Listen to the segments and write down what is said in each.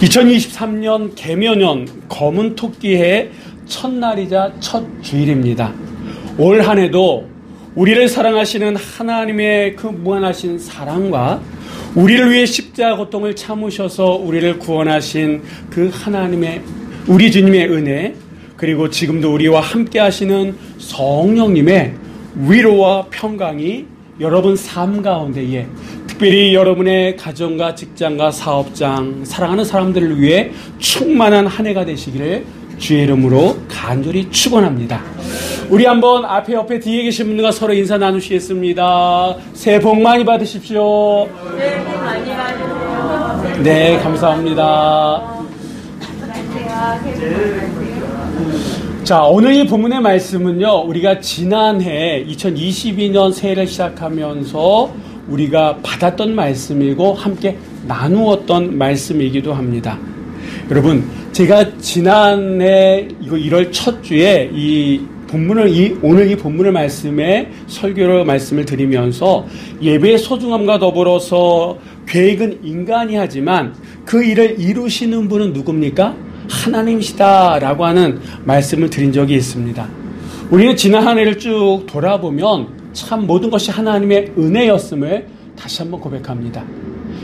2023년 개묘년 검은 토끼의 첫날이자 첫 주일입니다. 올 한 해도 우리를 사랑하시는 하나님의 그 무한하신 사랑과 우리를 위해 십자가 고통을 참으셔서 우리를 구원하신 그 하나님의 우리 주님의 은혜, 그리고 지금도 우리와 함께 하시는 성령님의 위로와 평강이 여러분 삶 가운데에, 특별히 여러분의 가정과 직장과 사업장, 사랑하는 사람들을 위해 충만한 한 해가 되시기를 주의 이름으로 간절히 축원합니다. 우리 한번 앞에 옆에 뒤에 계신 분들과 서로 인사 나누시겠습니다. 새해 복 많이 받으십시오. 새해 복 많이 받으세요. 네, 감사합니다. 자, 오늘 이 본문의 말씀은요, 우리가 지난해 2022년 새해를 시작하면서 우리가 받았던 말씀이고 함께 나누었던 말씀이기도 합니다. 여러분, 제가 지난해 이거 1월 첫 주에 오늘 이 본문의 말씀에 설교로 말씀을 드리면서 예배의 소중함과 더불어서 계획은 인간이 하지만 그 일을 이루시는 분은 누굽니까? 하나님이시다라고 하는 말씀을 드린 적이 있습니다. 우리는 지난 한 해를 쭉 돌아보면 참 모든 것이 하나님의 은혜였음을 다시 한번 고백합니다.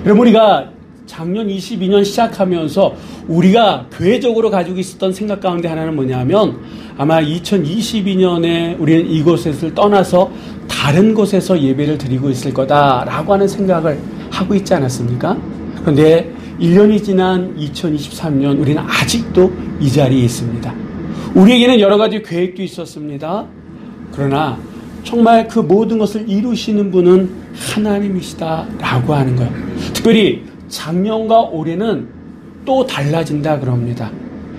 여러분, 우리가 작년 22년 시작하면서 우리가 교회적으로 가지고 있었던 생각 가운데 하나는 뭐냐면, 아마 2022년에 우리는 이곳을 떠나서 다른 곳에서 예배를 드리고 있을 거다라고 하는 생각을 하고 있지 않았습니까? 그런데 1년이 지난 2023년 우리는 아직도 이 자리에 있습니다. 우리에게는 여러 가지 계획도 있었습니다. 그러나 정말 그 모든 것을 이루시는 분은 하나님이시다라고 하는 거예요. 특별히 작년과 올해는 또 달라진다 그럽니다.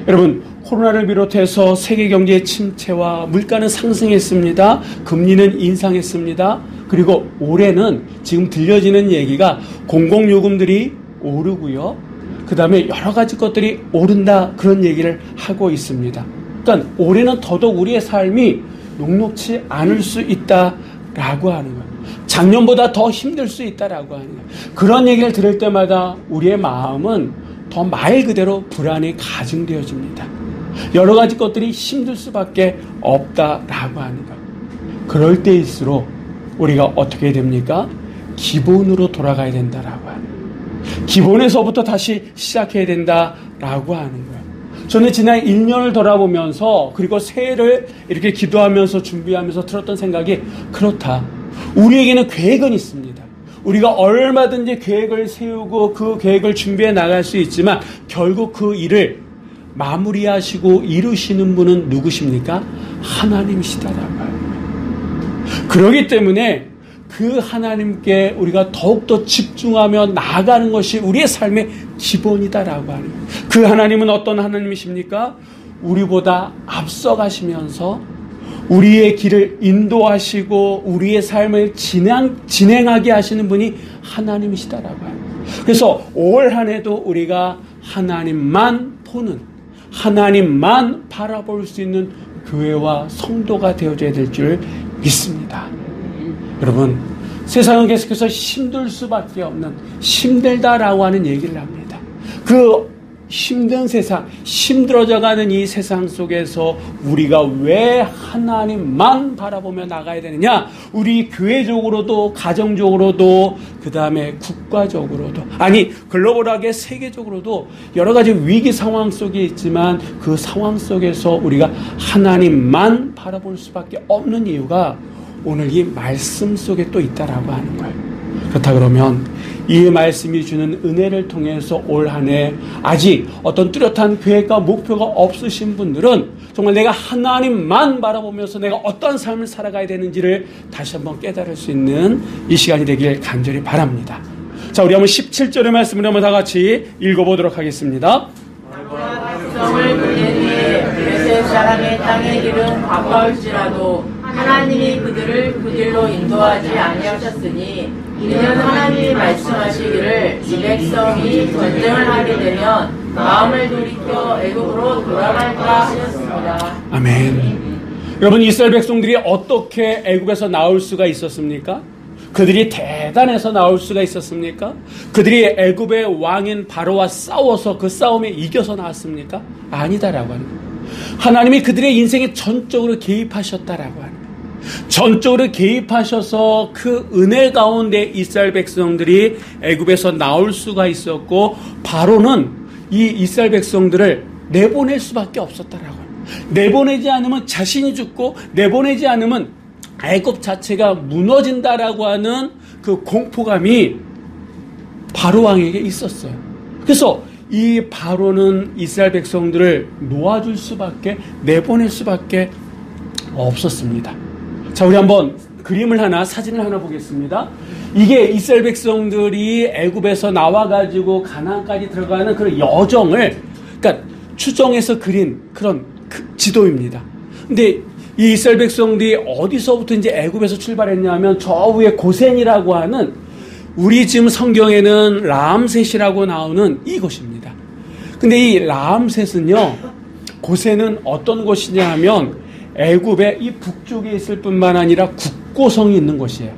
여러분, 코로나를 비롯해서 세계 경제의 침체와 물가는 상승했습니다. 금리는 인상했습니다. 그리고 올해는 지금 들려지는 얘기가 공공요금들이 오르고요. 그 다음에 여러 가지 것들이 오른다, 그런 얘기를 하고 있습니다. 그러니까 올해는 더더욱 우리의 삶이 녹록지 않을 수 있다라고 하는 거예요. 작년보다 더 힘들 수 있다라고 하는 거예요. 그런 얘기를 들을 때마다 우리의 마음은 더 말 그대로 불안이 가중되어집니다. 여러 가지 것들이 힘들 수밖에 없다라고 하는 거예요. 그럴 때일수록 우리가 어떻게 됩니까? 기본으로 돌아가야 된다라고 하는 거예요. 기본에서부터 다시 시작해야 된다라고 하는 거예요. 저는 지난 1년을 돌아보면서, 그리고 새해를 이렇게 기도하면서 준비하면서 들었던 생각이, 그렇다. 우리에게는 계획은 있습니다. 우리가 얼마든지 계획을 세우고 그 계획을 준비해 나갈 수 있지만 결국 그 일을 마무리하시고 이루시는 분은 누구십니까? 하나님이시다라고 합니다. 그렇기 때문에 그 하나님께 우리가 더욱더 집중하며 나아가는 것이 우리의 삶의 기본이다라고 하는 거예요. 그 하나님은 어떤 하나님이십니까? 우리보다 앞서가시면서 우리의 길을 인도하시고 우리의 삶을 진행하게 하시는 분이 하나님이시다라고 해요. 그래서 올 한 해도 우리가 하나님만 보는, 하나님만 바라볼 수 있는 교회와 성도가 되어줘야 될 줄 믿습니다. 여러분, 세상은 계속해서 힘들 수밖에 없는, 힘들다라고 하는 얘기를 합니다. 그 힘든 세상, 힘들어져가는 이 세상 속에서 우리가 왜 하나님만 바라보며 나가야 되느냐? 우리 교회적으로도, 가정적으로도, 그 다음에 국가적으로도, 아니 글로벌하게 세계적으로도 여러 가지 위기 상황 속에 있지만 그 상황 속에서 우리가 하나님만 바라볼 수밖에 없는 이유가 오늘 이 말씀 속에 또 있다라고 하는 거예요. 그렇다 그러면 이 말씀이 주는 은혜를 통해서 올 한 해 아직 어떤 뚜렷한 계획과 목표가 없으신 분들은 정말 내가 하나님만 바라보면서 내가 어떤 삶을 살아가야 되는지를 다시 한번 깨달을 수 있는 이 시간이 되길 간절히 바랍니다. 자, 우리 한번 17절의 말씀을 한번 다 같이 읽어보도록 하겠습니다. 백성을 보낸 후에 블레셋 사람의 땅의 길은 가까울지라도 하나님이 그들을 그 길로 인도하지 아니하셨으니 이는 하나님이 말씀하시기를 이 백성이 전쟁을 하게 되면 마음을 돌이켜 애굽으로 돌아갈까 하셨습니다. 아멘. 여러분, 이스라엘 백성들이 어떻게 애굽에서 나올 수가 있었습니까? 그들이 대단해서 나올 수가 있었습니까? 그들이 애굽의 왕인 바로와 싸워서 그 싸움에 이겨서 나왔습니까? 아니다라고 하는 거예요. 하나님이 그들의 인생에 전적으로 개입하셨다라고 하는 거예요. 전적으로 개입하셔서 그 은혜 가운데 이스라엘 백성들이 애굽에서 나올 수가 있었고, 바로는 이 이스라엘 백성들을 내보낼 수밖에 없었다라고 합니다. 내보내지 않으면 자신이 죽고, 내보내지 않으면 애굽 자체가 무너진다라고 하는 그 공포감이 바로 왕에게 있었어요. 그래서 이 바로는 이스라엘 백성들을 놓아줄 수밖에, 내보낼 수밖에 없었습니다. 자, 우리 한번 그림을 하나, 사진을 하나 보겠습니다. 이게 이스라엘 백성들이 애굽에서 나와가지고 가나안까지 들어가는 그런 여정을, 그러니까 추정해서 그린 그런 지도입니다. 근데 이 이스라엘 백성들이 어디서부터 이제 애굽에서 출발했냐면 저 위에 고센이라고 하는, 우리 지금 성경에는 라암셋이라고 나오는 이곳입니다. 근데 이 라암셋은요, 고센은 어떤 곳이냐 하면 애굽의 이 북쪽에 있을 뿐만 아니라 국고성이 있는 곳이에요.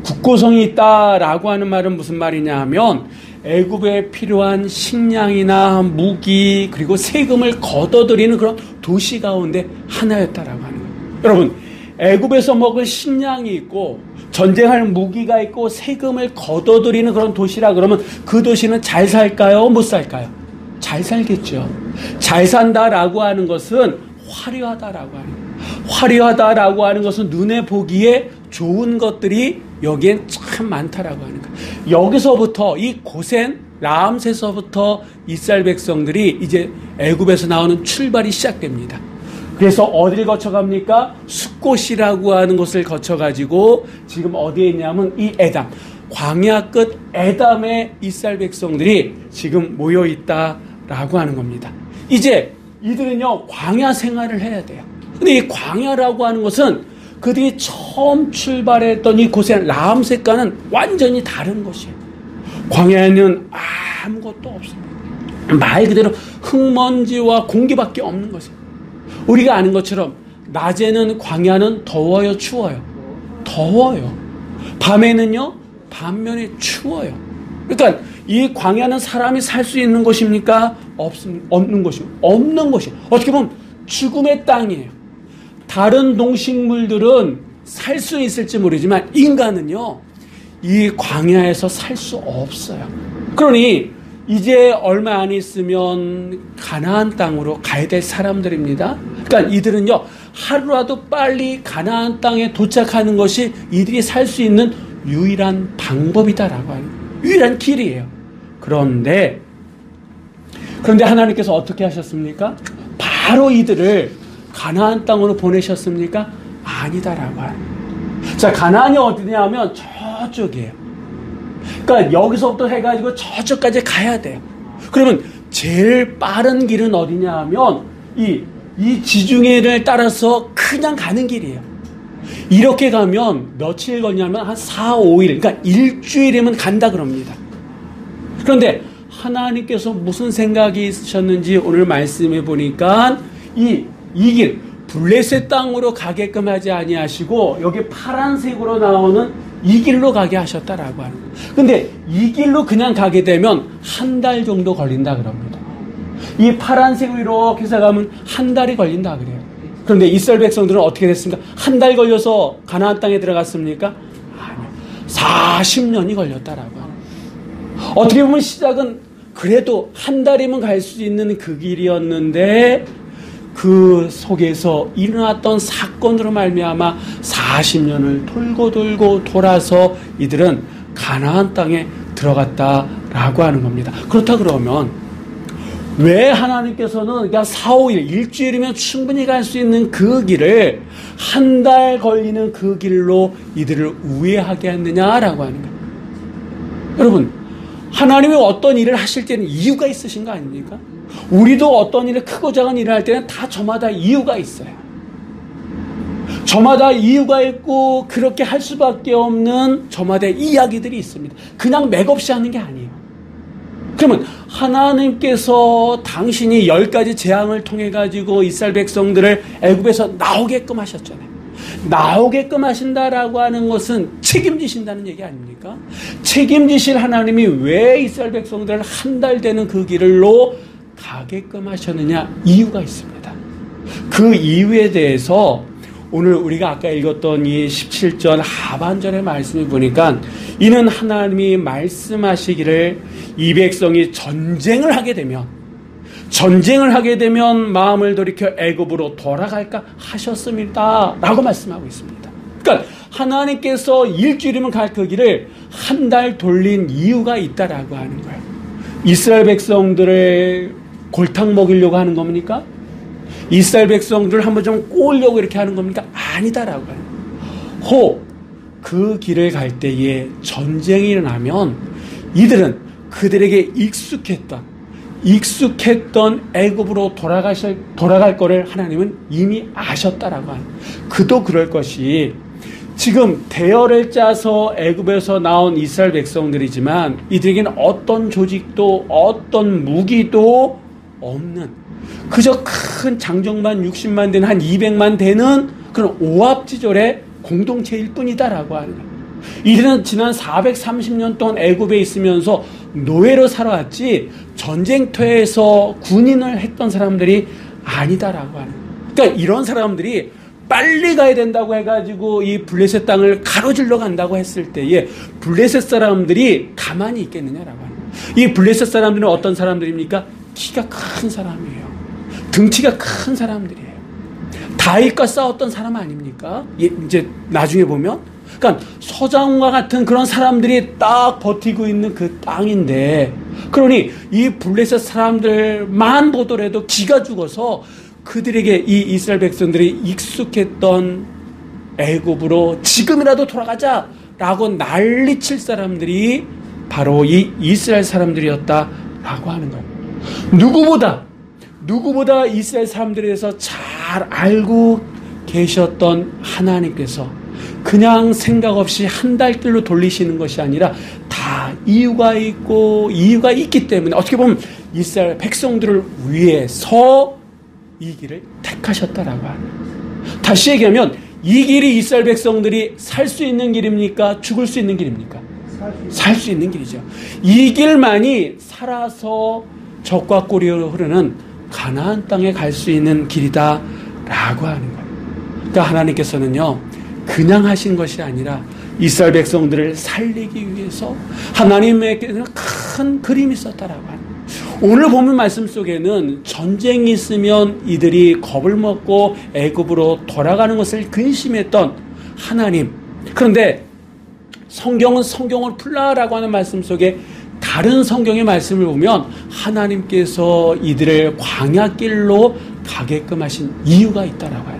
국고성이 있다라고 하는 말은 무슨 말이냐 하면 애굽에 필요한 식량이나 무기 그리고 세금을 걷어들이는 그런 도시 가운데 하나였다라고 하는 거예요. 여러분, 애굽에서 먹을 식량이 있고 전쟁할 무기가 있고 세금을 걷어들이는 그런 도시라 그러면 그 도시는 잘 살까요? 못 살까요? 잘 살겠죠. 잘 산다라고 하는 것은 화려하다라고 하는 거예요. 화려하다라고 하는 것은 눈에 보기에 좋은 것들이 여기엔 참 많다라고 하는 거예요. 여기서부터 이 고센 라암셋서부터 이스라엘 백성들이 이제 애굽에서 나오는 출발이 시작됩니다. 그래서 어디를 거쳐갑니까? 숫곳이라고 하는 곳을 거쳐가지고 지금 어디에 있냐면 이 에담, 광야 끝 에담에 이스라엘 백성들이 지금 모여있다라고 하는 겁니다. 이제 이들은요, 광야 생활을 해야 돼요. 근데 이 광야라고 하는 것은 그들이 처음 출발했던 이 고센 라암셋과는 완전히 다른 것이에요. 광야에는 아무것도 없습니다. 말 그대로 흙먼지와 공기밖에 없는 것이에요. 우리가 아는 것처럼 낮에는 광야는 더워요, 추워요? 더워요. 밤에는요, 반면에 추워요. 그러니까 이 광야는 사람이 살 수 있는 곳입니까? 없는 곳이요. 없는 곳이에요. 어떻게 보면 죽음의 땅이에요. 다른 동식물들은 살 수 있을지 모르지만 인간은요, 이 광야에서 살 수 없어요. 그러니 이제 얼마 안 있으면 가나안 땅으로 가야 될 사람들입니다. 그러니까 이들은요, 하루라도 빨리 가나안 땅에 도착하는 것이 이들이 살 수 있는 유일한 방법이다라고 하는 거예요. 유일한 길이에요. 그런데 하나님께서 어떻게 하셨습니까? 바로 이들을 가나안 땅으로 보내셨습니까? 아니다라고 하는 거예요. 자, 가나안이 어디냐 하면 저쪽이에요. 그러니까 여기서부터 해가지고 저쪽까지 가야 돼요. 그러면 제일 빠른 길은 어디냐 하면 이 지중해를 따라서 그냥 가는 길이에요. 이렇게 가면 며칠 걸냐면 한 4, 5일, 그러니까 일주일이면 간다 그럽니다. 그런데 하나님께서 무슨 생각이 있으셨는지 오늘 말씀해 보니까 이 길, 블레셋 땅으로 가게끔 하지 아니하시고 여기 파란색으로 나오는 이 길로 가게 하셨다라고 하는 거예요. 근데 이 길로 그냥 가게 되면 한 달 정도 걸린다 그럽니다. 이 파란색으로 이렇게 해서 가면 한 달이 걸린다 그래요. 그런데 이스라엘 백성들은 어떻게 됐습니까? 한 달 걸려서 가나안 땅에 들어갔습니까? 아니요. 40년이 걸렸다라고 하는 거예요. 어떻게 보면 시작은 그래도 한 달이면 갈 수 있는 그 길이었는데 그 속에서 일어났던 사건으로 말미암아 40년을 돌고 돌아서 이들은 가나안 땅에 들어갔다라고 하는 겁니다. 그렇다 그러면 왜 하나님께서는 그냥 4, 5일, 일주일이면 충분히 갈 수 있는 그 길을 한 달 걸리는 그 길로 이들을 우회하게 했느냐라고 하는 거예요. 여러분, 하나님이 어떤 일을 하실 때는 이유가 있으신 거 아닙니까? 우리도 어떤 일을 크고 작은 일을 할 때는 다 저마다 이유가 있어요. 저마다 이유가 있고 그렇게 할 수밖에 없는 저마다의 이야기들이 있습니다. 그냥 맥없이 하는 게 아니에요. 그러면 하나님께서 당신이 10가지 재앙을 통해 가지고 이스라엘 백성들을 애굽에서 나오게끔 하셨잖아요. 나오게끔 하신다라고 하는 것은 책임지신다는 얘기 아닙니까? 책임지실 하나님이 왜 이스라엘 백성들을 한 달 되는 그 길로 가게끔 하셨느냐? 이유가 있습니다. 그 이유에 대해서 오늘 우리가 아까 읽었던 이 17절 하반절의 말씀을 보니까 이는 하나님이 말씀하시기를 이 백성이 전쟁을 하게 되면 마음을 돌이켜 애굽으로 돌아갈까 하셨습니다 라고 말씀하고 있습니다. 그러니까 하나님께서 일주일이면 갈 그 길을 한 달 돌린 이유가 있다라고 하는 거예요. 이스라엘 백성들을 골탕 먹이려고 하는 겁니까? 이스라엘 백성들을 한번 좀 꼬으려고 이렇게 하는 겁니까? 아니다라고 하는 거예요. 그 길을 갈 때에 전쟁이 일어나면 이들은 그들에게 익숙했던 애굽으로 돌아갈 거를 하나님은 이미 아셨다라고 하는 거예요. 그도 그럴 것이 지금 대열을 짜서 애굽에서 나온 이스라엘 백성들이지만 이들에게는 어떤 조직도 어떤 무기도 없는 그저 큰 장정만 60만 되는 한 200만 되는 그런 오합지졸의 공동체일 뿐이다라고 하는 거예요. 이들은 지난 430년 동안 애굽에 있으면서 노예로 살아왔지 전쟁터에서 군인을 했던 사람들이 아니다라고 하는 거예요. 그러니까 이런 사람들이 빨리 가야 된다고 해가지고 이 블레셋 땅을 가로질러 간다고 했을 때에 블레셋 사람들이 가만히 있겠느냐라고 하는 거예요. 이 블레셋 사람들은 어떤 사람들입니까? 키가 큰 사람이에요. 등치가 큰 사람들이에요. 다윗과 싸웠던 사람 아닙니까? 이제 나중에 보면 그러니까 서장과 같은 그런 사람들이 딱 버티고 있는 그 땅인데 그러니 이 블레셋 사람들만 보더라도 기가 죽어서 그들에게 이 이스라엘 백성들이 익숙했던 애굽으로 지금이라도 돌아가자라고 난리칠 사람들이 바로 이 이스라엘 사람들이었다라고 하는 거예요. 누구보다 이스라엘 사람들에 대해서 잘 알고 계셨던 하나님께서 그냥 생각 없이 한 달 길로 돌리시는 것이 아니라 다 이유가 있기 때문에 어떻게 보면 이스라엘 백성들을 위해서 이 길을 택하셨다라고 하는. 다시 얘기하면 이 길이 이스라엘 백성들이 살 수 있는 길입니까? 죽을 수 있는 길입니까? 살 수 있는 길이죠. 이 길만이 살아서 적과 꿀이 흐르는 가나안 땅에 갈 수 있는 길이다라고 하는 거예요. 그러니까 하나님께서는요 그냥 하신 것이 아니라 이스라엘 백성들을 살리기 위해서 하나님에게는 큰 그림이 있었다라고 하는 거예요. 오늘 보면 말씀 속에는 전쟁이 있으면 이들이 겁을 먹고 애굽으로 돌아가는 것을 근심했던 하나님. 그런데 성경은 성경을 풀라라고 하는 말씀 속에 다른 성경의 말씀을 보면 하나님께서 이들을 광야길로 가게끔 하신 이유가 있다라고 해요.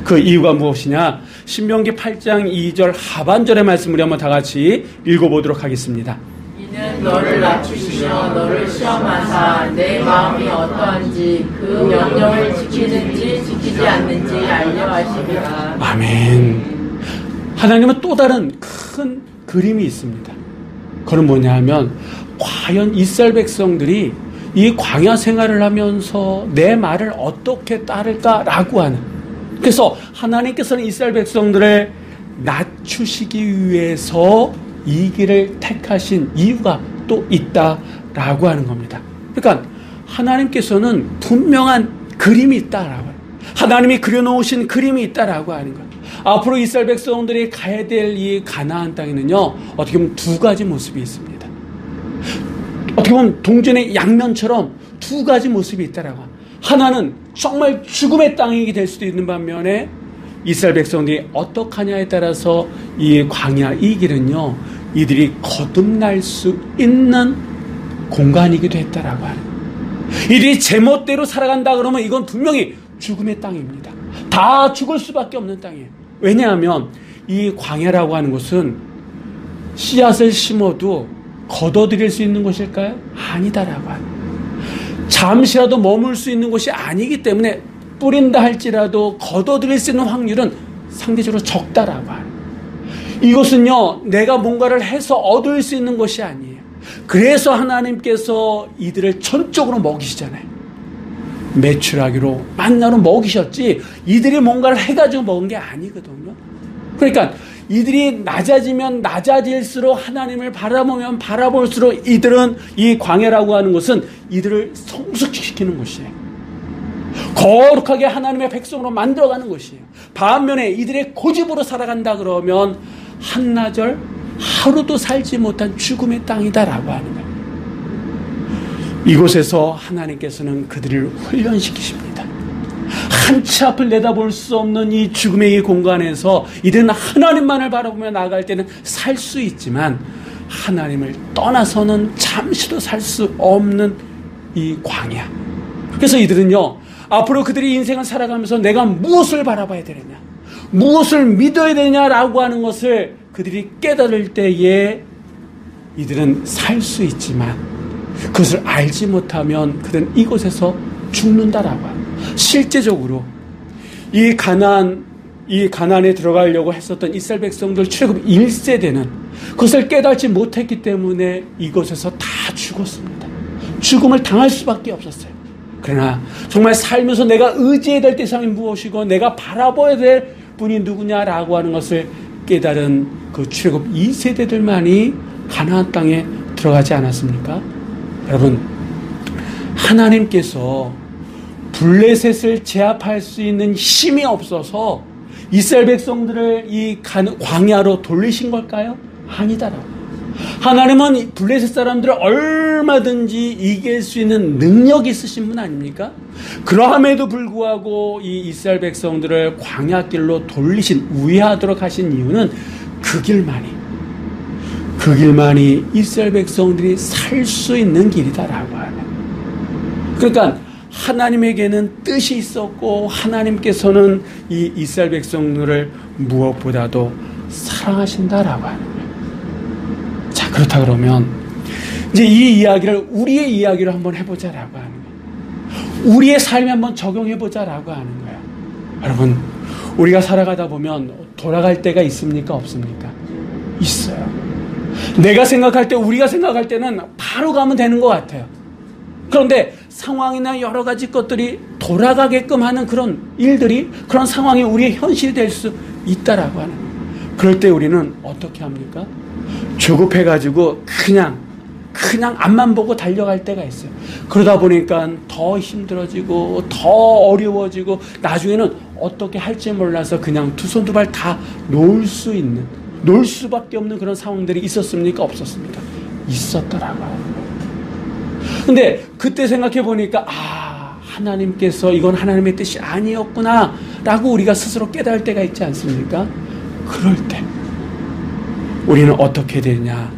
그 이유가 무엇이냐? 신명기 8장 2절 하반절의 말씀을 한번 다 같이 읽어보도록 하겠습니다. 이는 너를 낮추시며 너를 시험하사 내 마음이 어떠한지 그 명령을 지키는지 지키지 않는지 알려 하시리라. 아멘. 하나님은 또 다른 큰 그림이 있습니다. 그건 뭐냐 하면 과연 이스라엘 백성들이 이 광야 생활을 하면서 내 말을 어떻게 따를까라고 하는. 그래서 하나님께서는 이스라엘 백성들을 낮추시기 위해서 이 길을 택하신 이유가 또 있다라고 하는 겁니다. 그러니까 하나님께서는 분명한 그림이 있다라고 해요. 하나님이 그려놓으신 그림이 있다라고 하는 거예요. 앞으로 이스라엘 백성들이 가야 될 이 가나안 땅에는요 어떻게 보면 두 가지 모습이 있습니다. 어떻게 보면 동전의 양면처럼 두 가지 모습이 있다라고 합니다. 하나는 정말 죽음의 땅이 될 수도 있는 반면에 이스라엘 백성들이 어떡하냐에 따라서 이 광야 이 길은요 이들이 거듭날 수 있는 공간이기도 했다라고 하는 거예요. 이들이 제멋대로 살아간다 그러면 이건 분명히 죽음의 땅입니다. 다 죽을 수밖에 없는 땅이에요. 왜냐하면 이 광야라고 하는 것은 씨앗을 심어도 걷어들일 수 있는 곳일까요? 아니다라고 하는 거예요. 잠시라도 머물 수 있는 곳이 아니기 때문에 뿌린다 할지라도 걷어들일 수 있는 확률은 상대적으로 적다라고 하는 거예요. 이것은요 내가 뭔가를 해서 얻을 수 있는 것이 아니에요. 그래서 하나님께서 이들을 전적으로 먹이시잖아요. 매출하기로 만나로 먹이셨지 이들이 뭔가를 해가지고 먹은 게 아니거든요. 그러니까 이들이 낮아지면 낮아질수록 하나님을 바라보면 바라볼수록 이들은 이 광야라고 하는 것은 이들을 성숙시키는 것이에요. 거룩하게 하나님의 백성으로 만들어가는 것이에요. 반면에 이들의 고집으로 살아간다 그러면 한나절 하루도 살지 못한 죽음의 땅이다라고 하는 거예요. 이곳에서 하나님께서는 그들을 훈련시키십니다. 한치 앞을 내다볼 수 없는 이 죽음의 이 공간에서 이들은 하나님만을 바라보며 나아갈 때는 살 수 있지만 하나님을 떠나서는 잠시도 살 수 없는 이 광야. 그래서 이들은요, 앞으로 그들이 인생을 살아가면서 내가 무엇을 바라봐야 되느냐, 무엇을 믿어야 되냐라고 하는 것을 그들이 깨달을 때에 이들은 살 수 있지만 그것을 알지 못하면 그들은 이곳에서 죽는다라고 합니다. 실제적으로 이 가나안에 들어가려고 했었던 이스라엘 백성들 출애굽 1세대는 그것을 깨닫지 못했기 때문에 이곳에서 다 죽었습니다. 죽음을 당할 수밖에 없었어요. 그러나 정말 살면서 내가 의지해야 될 대상이 무엇이고 내가 바라봐야 될 분이 누구냐라고 하는 것을 깨달은 그 출애굽 2세대들만이 가나안 땅에 들어가지 않았습니까? 여러분, 하나님께서 블레셋을 제압할 수 있는 힘이 없어서 이스라엘 백성들을 이 광야로 돌리신 걸까요? 아니다라고. 하나님은 블레셋 사람들을 얼마든지 이길 수 있는 능력이 있으신 분 아닙니까? 그러함에도 불구하고 이 이스라엘 백성들을 광야길로 돌리신, 우회하도록 하신 이유는 그 길만이 이스라엘 백성들이 살 수 있는 길이다라고 하는. 그러니까 하나님에게는 뜻이 있었고 하나님께서는 이 이스라엘 백성들을 무엇보다도 사랑하신다라고 하는 거예요. 자, 그렇다 그러면 이제 이 이야기를 우리의 이야기로 한번 해보자라고 하는 거예요. 우리의 삶에 한번 적용해보자라고 하는 거예요. 여러분, 우리가 살아가다 보면 돌아갈 때가 있습니까? 없습니까? 있어요. 내가 생각할 때, 우리가 생각할 때는 바로 가면 되는 것 같아요. 그런데 상황이나 여러 가지 것들이 돌아가게끔 하는 그런 일들이, 그런 상황이 우리의 현실이 될 수 있다라고 하는 거예요. 그럴 때 우리는 어떻게 합니까? 조급해가지고 그냥 앞만 보고 달려갈 때가 있어요. 그러다 보니까 더 힘들어지고 더 어려워지고 나중에는 어떻게 할지 몰라서 그냥 두 손 두 발 다 놓을 수밖에 없는 그런 상황들이 있었습니까? 없었습니까? 있었더라고요. 근데 그때 생각해 보니까 하나님께서 이건 하나님의 뜻이 아니었구나 라고 우리가 스스로 깨달을 때가 있지 않습니까? 그럴 때 우리는 어떻게 되냐,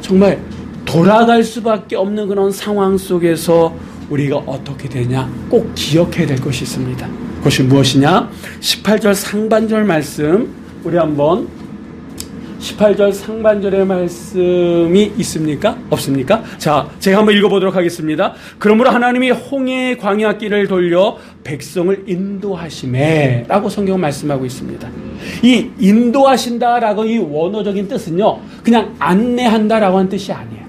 정말 돌아갈 수밖에 없는 그런 상황 속에서 우리가 어떻게 되냐 꼭 기억해야 될 것이 있습니다. 그것이 무엇이냐? 18절 상반절 말씀, 우리 한번 18절 상반절의 말씀이 있습니까? 없습니까? 자, 제가 한번 읽어보도록 하겠습니다. 그러므로 하나님이 홍해의 광야길을 돌려 백성을 인도하시매 라고 성경은 말씀하고 있습니다. 이 인도하신다라고 이 원어적인 뜻은요, 그냥 안내한다라고 하는 뜻이 아니에요.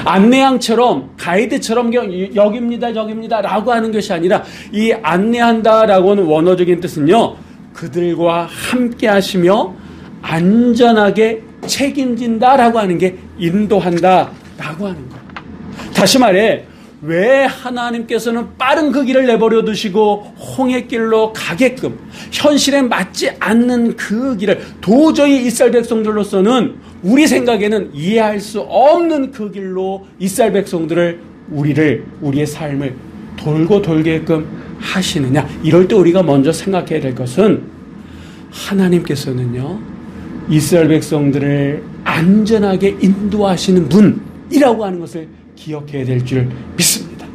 안내양처럼 가이드처럼 여기입니다 저기입니다 라고 하는 것이 아니라, 이 안내한다라고 하는 원어적인 뜻은요, 그들과 함께 하시며 안전하게 책임진다라고 하는 게 인도한다라고 하는 거예요. 다시 말해, 왜 하나님께서는 빠른 그 길을 내버려 두시고 홍해길로 가게끔 현실에 맞지 않는 그 길을 도저히 이스라엘 백성들로서는 우리 생각에는 이해할 수 없는 그 길로 이스라엘 백성들을, 우리의 삶을 돌고 돌게끔 하시느냐? 이럴 때 우리가 먼저 생각해야 될 것은, 하나님께서는요, 이스라엘 백성들을 안전하게 인도하시는 분이라고 하는 것을 기억해야 될 줄 믿습니다.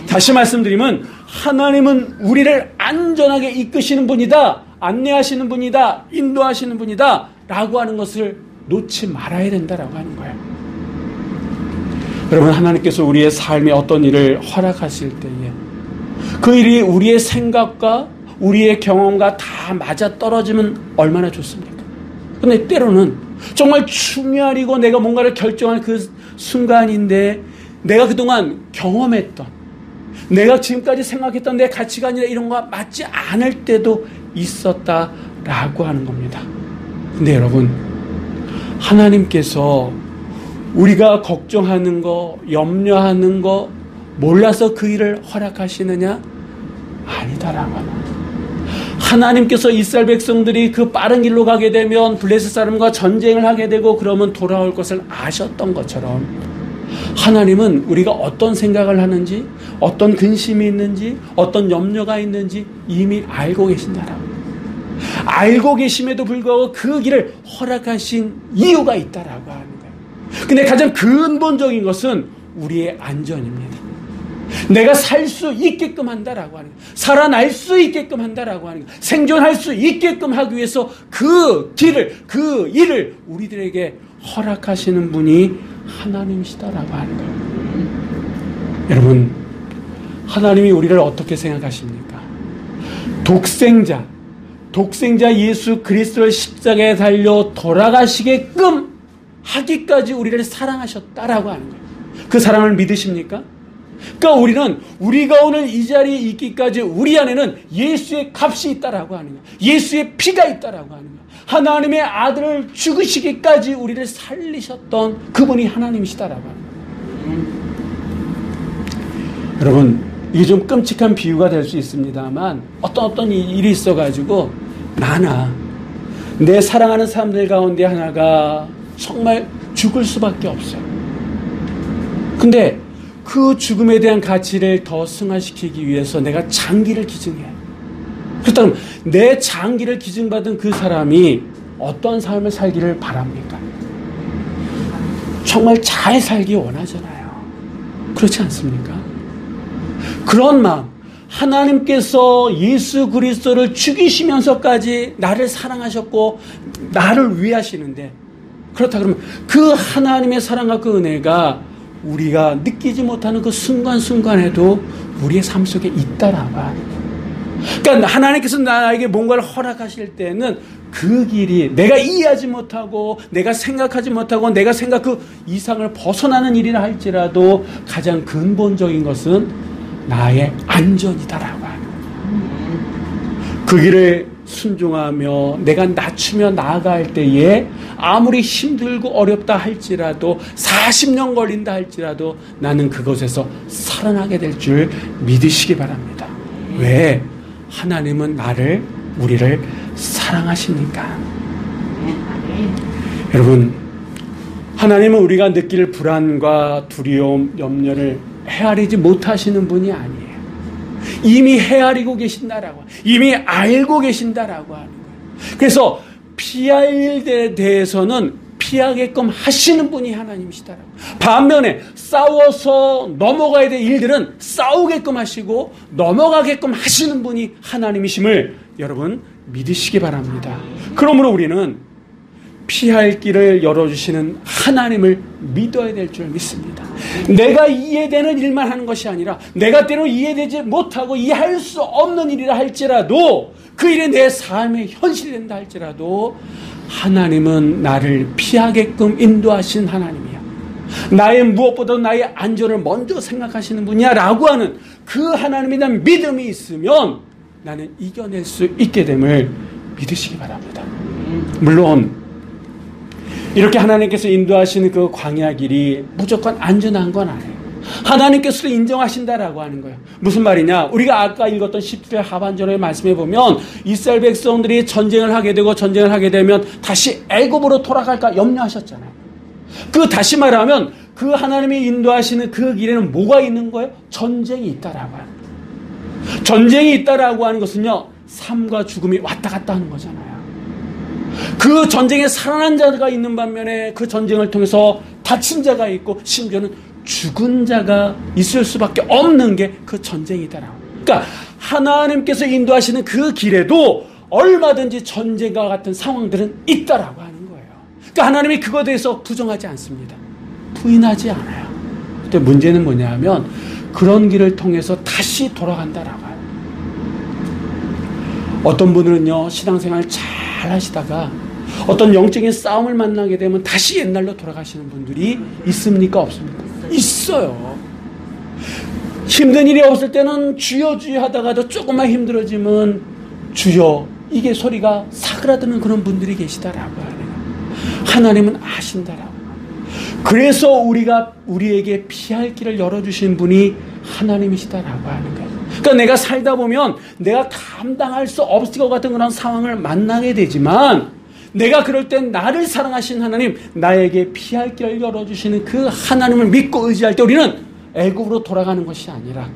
다시 말씀드리면, 하나님은 우리를 안전하게 이끄시는 분이다, 안내하시는 분이다, 인도하시는 분이다 라고 하는 것을 놓지 말아야 된다라고 하는 거예요. 여러분, 하나님께서 우리의 삶에 어떤 일을 허락하실 때에 그 일이 우리의 생각과 우리의 경험과 다 맞아떨어지면 얼마나 좋습니까? 근데 때로는 정말 중요하고 내가 뭔가를 결정할 그 순간인데, 내가 그동안 경험했던, 내가 지금까지 생각했던 내 가치관이나 이런 거와 맞지 않을 때도 있었다라고 하는 겁니다. 근데 여러분, 하나님께서 우리가 걱정하는 거, 염려하는 거 몰라서 그 일을 허락하시느냐? 아니다라고 합니다. 하나님께서 이스라엘 백성들이 그 빠른 길로 가게 되면 블레셋 사람과 전쟁을 하게 되고 그러면 돌아올 것을 아셨던 것처럼 하나님은 우리가 어떤 생각을 하는지, 어떤 근심이 있는지, 어떤 염려가 있는지 이미 알고 계신다라고. 알고 계심에도 불구하고 그 길을 허락하신 이유가 있다라고 하는 거예요. 근데 가장 근본적인 것은 우리의 안전입니다. 내가 살 수 있게끔 한다라고 하는 거예요. 살아날 수 있게끔 한다라고 하는 거예요. 생존할 수 있게끔 하기 위해서 그 길을, 그 일을 우리들에게 허락하시는 분이 하나님이시다라고 하는 거예요. 여러분, 하나님이 우리를 어떻게 생각하십니까? 독생자 예수 그리스도를 십자가에 달려 돌아가시게끔 하기까지 우리를 사랑하셨다라고 하는 거예요. 그 사랑을 믿으십니까? 그러니까 우리가 오늘 이 자리에 있기까지 우리 안에는 예수의 값이 있다라고 하는 거예요. 예수의 피가 있다라고 하는 거예요. 하나님의 아들을 죽으시기까지 우리를 살리셨던 그분이 하나님이시다라고 하는 거예요. 여러분, 이게 좀 끔찍한 비유가 될 수 있습니다만 어떤 일이 있어가지고 내 사랑하는 사람들 가운데 하나가 정말 죽을 수밖에 없어요. 근데 그 죽음에 대한 가치를 더 승화시키기 위해서 내가 장기를 기증해. 그렇다면 내 장기를 기증받은 그 사람이 어떤 삶을 살기를 바랍니까? 정말 잘 살기 원하잖아요. 그렇지 않습니까? 그런 마음, 하나님께서 예수 그리스도를 죽이시면서까지 나를 사랑하셨고 나를 위하시는데, 그렇다 그러면 그 하나님의 사랑과 그 은혜가 우리가 느끼지 못하는 그 순간순간에도 우리의 삶 속에 있다라고 하는 거예요. 그러니까 하나님께서 나에게 뭔가를 허락하실 때는 그 길이 내가 이해하지 못하고 내가 생각하지 못하고 내가 생각 그 이상을 벗어나는 일이라 할지라도 가장 근본적인 것은 나의 안전이다라고 하는 거예요. 그 길을 순종하며 내가 낮추며 나아갈 때에 아무리 힘들고 어렵다 할지라도 40년 걸린다 할지라도 나는 그것에서 살아나게 될 줄 믿으시기 바랍니다. 왜? 하나님은 우리를 사랑하시니까. 여러분, 하나님은 우리가 느낄 불안과 두려움, 염려를 헤아리지 못하시는 분이 아니에요. 이미 헤아리고 계신다라고, 이미 알고 계신다라고 하는 거예요. 그래서 피할 일에 대해서는 피하게끔 하시는 분이 하나님이시다라고. 반면에 싸워서 넘어가야 될 일들은 싸우게끔 하시고 넘어가게끔 하시는 분이 하나님이심을 여러분 믿으시기 바랍니다. 그러므로 우리는 피할 길을 열어주시는 하나님을 믿어야 될 줄 믿습니다. 내가 이해되는 일만 하는 것이 아니라 내가 때로 이해되지 못하고 이해할 수 없는 일이라 할지라도 그 일이 내 삶의 현실이 된다 할지라도 하나님은 나를 피하게끔 인도하신 하나님이야. 나의 무엇보다 나의 안전을 먼저 생각하시는 분이야 라고 하는 그 하나님에 대한 믿음이 있으면 나는 이겨낼 수 있게 됨을 믿으시기 바랍니다. 물론 이렇게 하나님께서 인도하시는 그 광야 길이 무조건 안전한 건 아니에요. 하나님께서도 인정하신다라고 하는 거예요. 무슨 말이냐? 우리가 아까 읽었던 10절 하반절의 말씀에 보면 이스라엘 백성들이 전쟁을 하게 되면 다시 애굽으로 돌아갈까 염려하셨잖아요. 그 다시 말하면 그 하나님이 인도하시는 그 길에는 뭐가 있는 거예요? 전쟁이 있다라고 하는 거예요. 전쟁이 있다라고 하는 것은요, 삶과 죽음이 왔다 갔다 하는 거잖아요. 그 전쟁에 살아난 자가 있는 반면에 그 전쟁을 통해서 다친 자가 있고 심지어는 죽은 자가 있을 수밖에 없는 게 그 전쟁이다라고. 그러니까 하나님께서 인도하시는 그 길에도 얼마든지 전쟁과 같은 상황들은 있다라고 하는 거예요. 그러니까 하나님이 그것에 대해서 부정하지 않습니다. 부인하지 않아요. 근데 문제는 뭐냐면 그런 길을 통해서 다시 돌아간다라고 해요. 어떤 분들은요, 신앙생활 잘 하시다가 어떤 영적인 싸움을 만나게 되면 다시 옛날로 돌아가시는 분들이 있습니까? 없습니까? 있어요. 힘든 일이 없을 때는 주여 주여 하다가도 조금만 힘들어지면 주여, 이게 소리가 사그라드는 그런 분들이 계시다라고 하네요. 하나님은 아신다라고. 그래서 우리에게 피할 길을 열어주신 분이 하나님이시다라고 하는 거예요. 그러니까 내가 살다 보면 내가 감당할 수 없을 것 같은 그런 상황을 만나게 되지만, 내가 그럴 땐 나를 사랑하신 하나님, 나에게 피할 길을 열어주시는 그 하나님을 믿고 의지할 때 우리는 애굽으로 돌아가는 것이 아니라,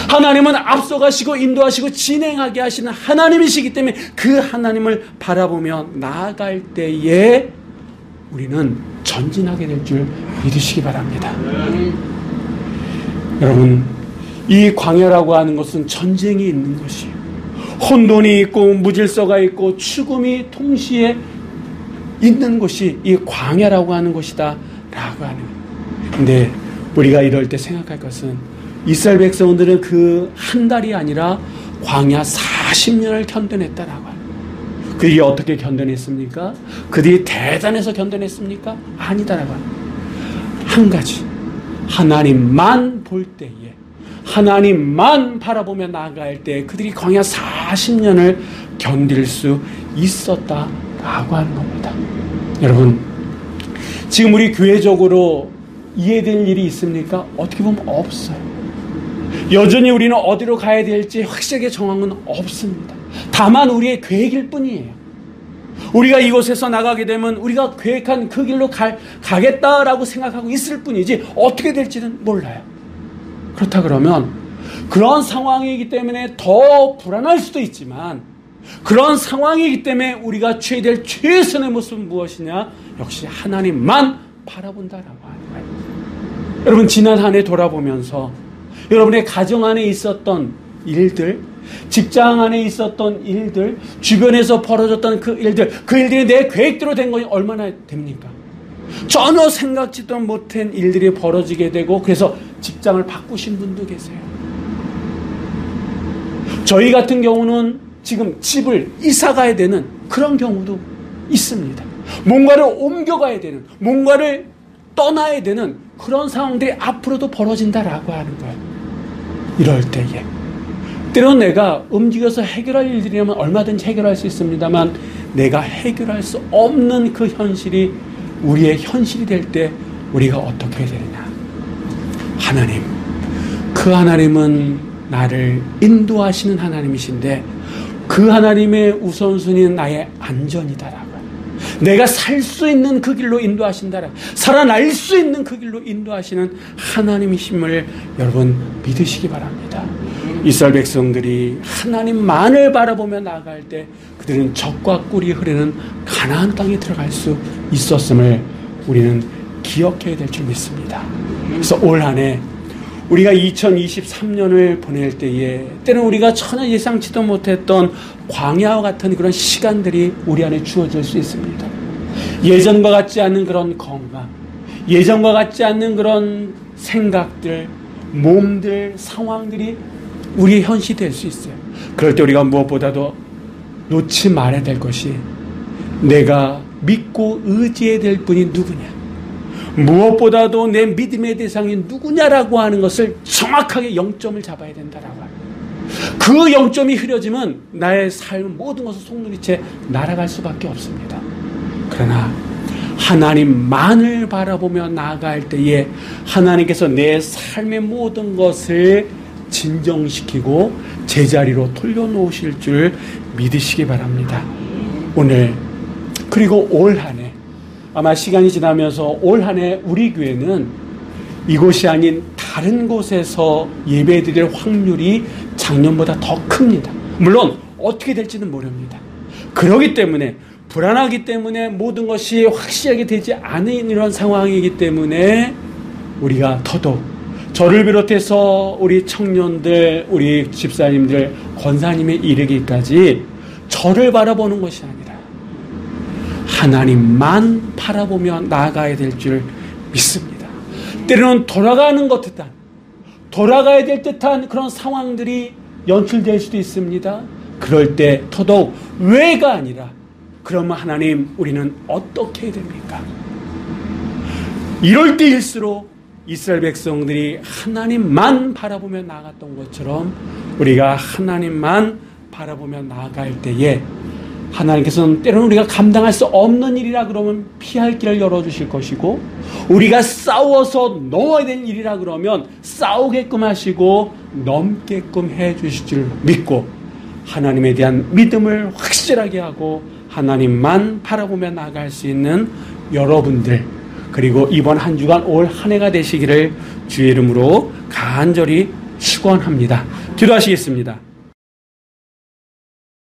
하나님은 앞서가시고 인도하시고 진행하게 하시는 하나님이시기 때문에 그 하나님을 바라보며 나아갈 때에 우리는 전진하게 될 줄 믿으시기 바랍니다. 여러분, 이 광야라고 하는 것은 전쟁이 있는 것이에요. 혼돈이 있고 무질서가 있고 죽음이 동시에 있는 것이 이 광야라고 하는 것이다 라고 하는 거예요. 근데 우리가 이럴 때 생각할 것은, 이스라엘 백성들은 그 한 달이 아니라 광야 40년을 견뎌냈다라고 하는 거예요. 그들이 어떻게 견뎌냈습니까? 그들이 대단해서 견뎌냈습니까? 아니다라고 하는 거예요. 한 가지, 하나님만 볼 때에, 하나님만 바라보며 나아갈 때 그들이 광야 40년을 견딜 수 있었다라고 하는 겁니다. 여러분, 지금 우리 교회적으로 이해될 일이 있습니까? 어떻게 보면 없어요. 여전히 우리는 어디로 가야 될지 확실하게 정한 건 없습니다. 다만 우리의 계획일 뿐이에요. 우리가 이곳에서 나가게 되면 우리가 계획한 그 길로 가겠다라고 생각하고 있을 뿐이지 어떻게 될지는 몰라요. 그렇다 그러면 그런 상황이기 때문에 더 불안할 수도 있지만, 그런 상황이기 때문에 우리가 취해야 될 최선의 모습은 무엇이냐? 역시 하나님만 바라본다라고 하는 거예요. 여러분, 지난 한 해 돌아보면서 여러분의 가정 안에 있었던 일들, 직장 안에 있었던 일들, 주변에서 벌어졌던 그 일들이 내 계획대로 된 것이 얼마나 됩니까? 전혀 생각지도 못한 일들이 벌어지게 되고, 그래서 직장을 바꾸신 분도 계세요. 저희 같은 경우는 지금 집을 이사 가야 되는 그런 경우도 있습니다. 뭔가를 옮겨가야 되는, 뭔가를 떠나야 되는 그런 상황들이 앞으로도 벌어진다라고 하는 거예요. 이럴 때에 때로는 내가 움직여서 해결할 일들이라면 얼마든지 해결할 수 있습니다만, 내가 해결할 수 없는 그 현실이 우리의 현실이 될 때 우리가 어떻게 해야 되느냐? 하나님, 그 하나님은 나를 인도하시는 하나님이신데, 그 하나님의 우선순위는 나의 안전이다라고, 내가 살 수 있는 그 길로 인도하신다라고, 살아날 수 있는 그 길로 인도하시는 하나님이심을 여러분 믿으시기 바랍니다. 이스라엘 백성들이 하나님만을 바라보며 나아갈 때 그들은 젖과 꿀이 흐르는 가나안 땅에 들어갈 수 있었음을 우리는 기억해야 될 줄 믿습니다. 그래서 올 한 해 우리가 2023년을 보낼 때에 때는 우리가 전혀 예상치도 못했던 광야와 같은 그런 시간들이 우리 안에 주어질 수 있습니다. 예전과 같지 않은 그런 건강, 예전과 같지 않는 그런 생각들, 몸들, 상황들이 우리의 현실이 될 수 있어요. 그럴 때 우리가 무엇보다도 놓지 말아야 될 것이, 내가 믿고 의지해야 될 분이 누구냐, 무엇보다도 내 믿음의 대상이 누구냐라고 하는 것을 정확하게 0점을 잡아야 된다라고 합니다. 그 0점이 흐려지면 나의 삶 모든 것을 속눈이채 날아갈 수밖에 없습니다. 그러나 하나님만을 바라보며 나아갈 때에 하나님께서 내 삶의 모든 것을 진정시키고 제자리로 돌려놓으실 줄 믿으시기 바랍니다. 오늘 그리고 올 한 해, 아마 시간이 지나면서 올 한 해 우리 교회는 이곳이 아닌 다른 곳에서 예배드릴 확률이 작년보다 더 큽니다. 물론 어떻게 될지는 모릅니다. 그렇기 때문에, 불안하기 때문에, 모든 것이 확실하게 되지 않은 이런 상황이기 때문에 우리가 더더욱 저를 비롯해서 우리 청년들, 우리 집사님들, 권사님에 이르기까지 저를 바라보는 것이 아니라 하나님만 바라보며 나아가야 될 줄 믿습니다. 때로는 돌아가야 될 듯한 그런 상황들이 연출될 수도 있습니다. 그럴 때 더더욱 왜가 아니라, 그러면 하나님 우리는 어떻게 해야 됩니까? 이럴 때일수록 이스라엘 백성들이 하나님만 바라보며 나아갔던 것처럼 우리가 하나님만 바라보며 나아갈 때에 하나님께서는 때로는 우리가 감당할 수 없는 일이라 그러면 피할 길을 열어주실 것이고, 우리가 싸워서 넘어야 될 일이라 그러면 싸우게끔 하시고 넘게끔 해주실 줄 믿고, 하나님에 대한 믿음을 확실하게 하고 하나님만 바라보며 나아갈 수 있는 여러분들, 그리고 이번 한 주간 올 한 해가 되시기를 주의 이름으로 간절히 축원합니다. 기도하시겠습니다.